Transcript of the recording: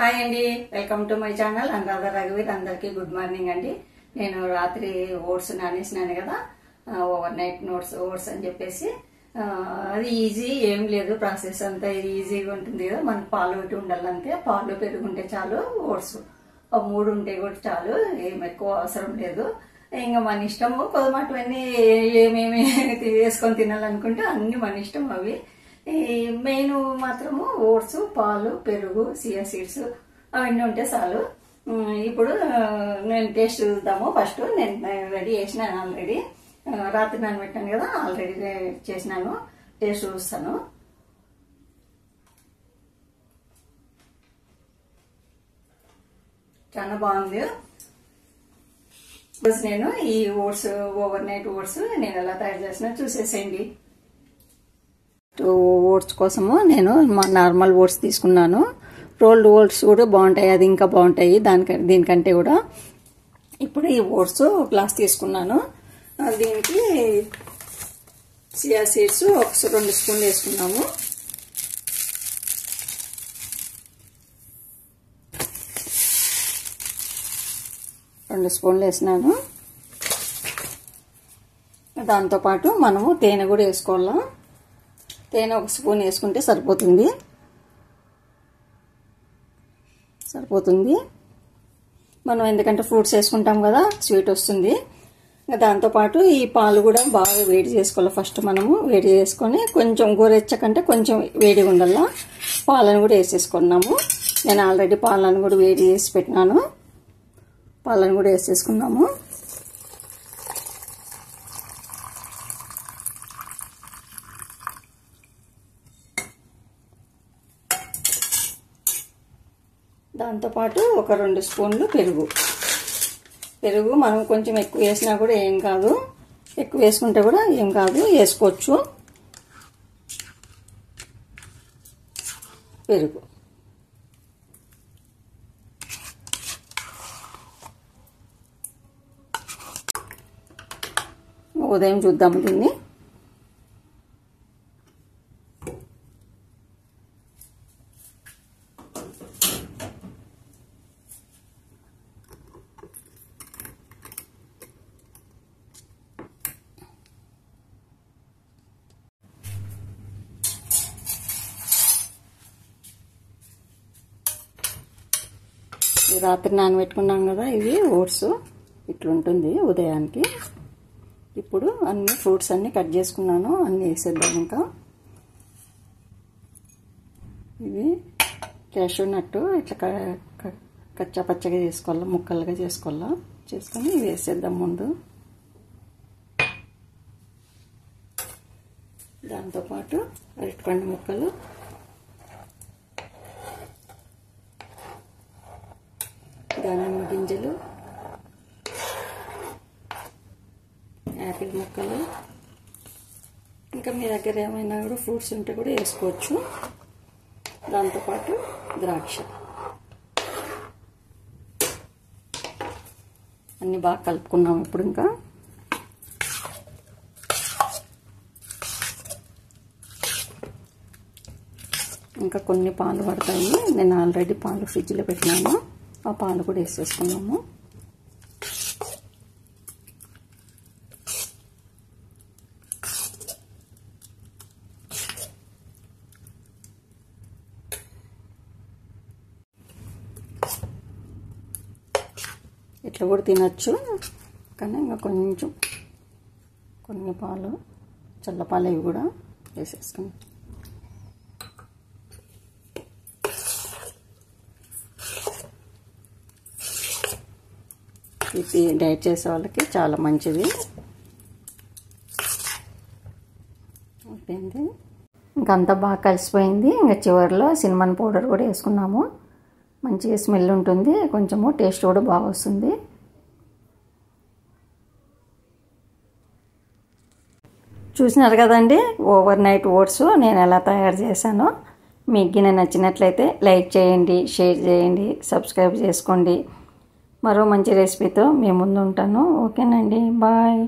Hi అండి, welcome to my channel Anuradha రఘువీర్. అందరికీ గుడ్ మార్నింగ్ అండి. నేను రాత్రి ఓట్స్ నానేసినాను కదా, ఓవర్ నైట్ ఓట్స్ అని చెప్పేసి అది ఈజీ ఏం లేదు, ప్రాసెస్ అంతా ఇది ఈజీగా ఉంటుంది కదా. మనకు పాలు ఒకటి ఉండాలంటే, పాలు పెరుగుంటే చాలు, ఓట్స్ 3 ఉంటే కూడా చాలు, ఏం ఎక్కువ అవసరం లేదు. ఇంకా మన ఇష్టము, కొద్దిమాటవన్నీ ఏమేమి వేసుకొని తినాలనుకుంటే అన్ని మన ఇష్టం. అవి మెయిన్ మాత్రము ఓట్స్, పాలు, పెరుగు, సియా సీడ్స్ అవన్నీ ఉంటే చాలు. ఇప్పుడు నేను టేస్ట్ చూద్దాము. ఫస్ట్ నేను రెడీ చేసినాను, ఆల్రెడీ రాత్రి నానబెట్టాను కదా, ఆల్రెడీ చేసినాను. టేస్ట్ చూస్తాను. చాలా బాగుంది. ఈరోజు నేను ఈ ఓట్స్, ఓవర్ నైట్ ఓట్స్ నేను ఎలా తయారు చేసినా చూసేసేయండి. ఓట్స్ కోసము నేను నార్మల్ ఓట్స్ తీసుకున్నాను. రోల్డ్ ఓట్స్ కూడా బాగుంటాయి, అది ఇంకా బాగుంటాయి దీనికంటే కూడా. ఇప్పుడు ఈ ఓట్స్ ఒక గ్లాస్ తీసుకున్నాను. దీనికి చియా సీడ్స్ 2 స్పూన్లు వేసుకున్నాము. రెండు స్పూన్లు వేసినాను. దాంతోపాటు మనము తేనె కూడా వేసుకోవాలా. తేనె 1 స్పూన్ వేసుకుంటే సరిపోతుంది. మనం ఎందుకంటే ఫ్రూట్స్ వేసుకుంటాం కదా, స్వీట్ వస్తుంది. దాంతోపాటు ఈ పాలు కూడా బాగా వేడి చేసుకోవాలి. ఫస్ట్ మనము వేడి చేసుకొని కొంచెం గోరెచ్చకంటే కొంచెం వేడిగా ఉండాల. పాలను కూడా వేసేసుకున్నాము. నేను ఆల్రెడీ పాలను కూడా వేడి చేసి పెట్టినాను. పాలను కూడా వేసేసుకున్నాము. దాంతోపాటు ఒక 2 స్పూన్లు పెరుగు మనం కొంచెం ఎక్కువ వేసినా కూడా ఏం కాదు, ఎక్కువ వేసుకుంటే కూడా ఏం కాదు, వేసుకోవచ్చు. పెరుగు ఉదయం చూద్దాము దీన్ని. రాత్రి నానబెట్టుకున్నాం కదా, ఇవి ఓట్స్ ఇట్లుంటుంది ఉదయానికి. ఇప్పుడు అన్ని ఫ్రూట్స్ అన్ని కట్ చేసుకున్నాను, అన్ని వేసేద్దాం. ఇంకా ఇవి క్యాషూ నట్టు ఇట్లా కచ్చా పచ్చగా చేసుకోవాలా, ముక్కలుగా చేసుకోవాలా. చేసుకొని ఇవి వేసేద్దాం ముందు. దాంతోపాటు అరటిపండు ముక్కలు, దానిమ్మ గింజలు, యాపిల్ ముక్కలు, ఇంకా మీ దగ్గర ఏమైనా కూడా ఫ్రూట్స్ ఉంటే కూడా వేసుకోవచ్చు. దాంతోపాటు ద్రాక్ష అన్నీ బాగా కలుపుకున్నాం. ఇప్పుడు ఇంకా కొన్ని పాలు పడతాయి. నేను ఆల్రెడీ పాలు ఫ్రిడ్జ్లో పెట్టినాను, ఆ పాలు కూడా వేసేసుకున్నాము. ఇట్లా కూడా తినచ్చు, కానీ ఇంకా కొంచెం కొన్ని పాలు, చల్లపాలు ఇవి కూడా వేసేసుకున్నాం. ఇది డైట్ చేసే వాళ్ళకి చాలా మంచిది. అయిపోయింది, ఇంకంతా బాగా కలిసిపోయింది. ఇంకా చివరిలో సిన్నమన్ పౌడర్ కూడా వేసుకున్నాము. మంచిగా స్మెల్ ఉంటుంది, కొంచెము టేస్ట్ కూడా బాగా వస్తుంది. చూసినారు కదండి ఓవర్ నైట్ ఓట్స్ నేను ఎలా తయారు చేశానో. మీకు నచ్చినట్లయితే లైక్ చేయండి, షేర్ చేయండి, సబ్స్క్రైబ్ చేసుకోండి. మరో మంచి రెసిపీతో మీ ముందు ఉంటాను. ఓకేనండి, బాయ్.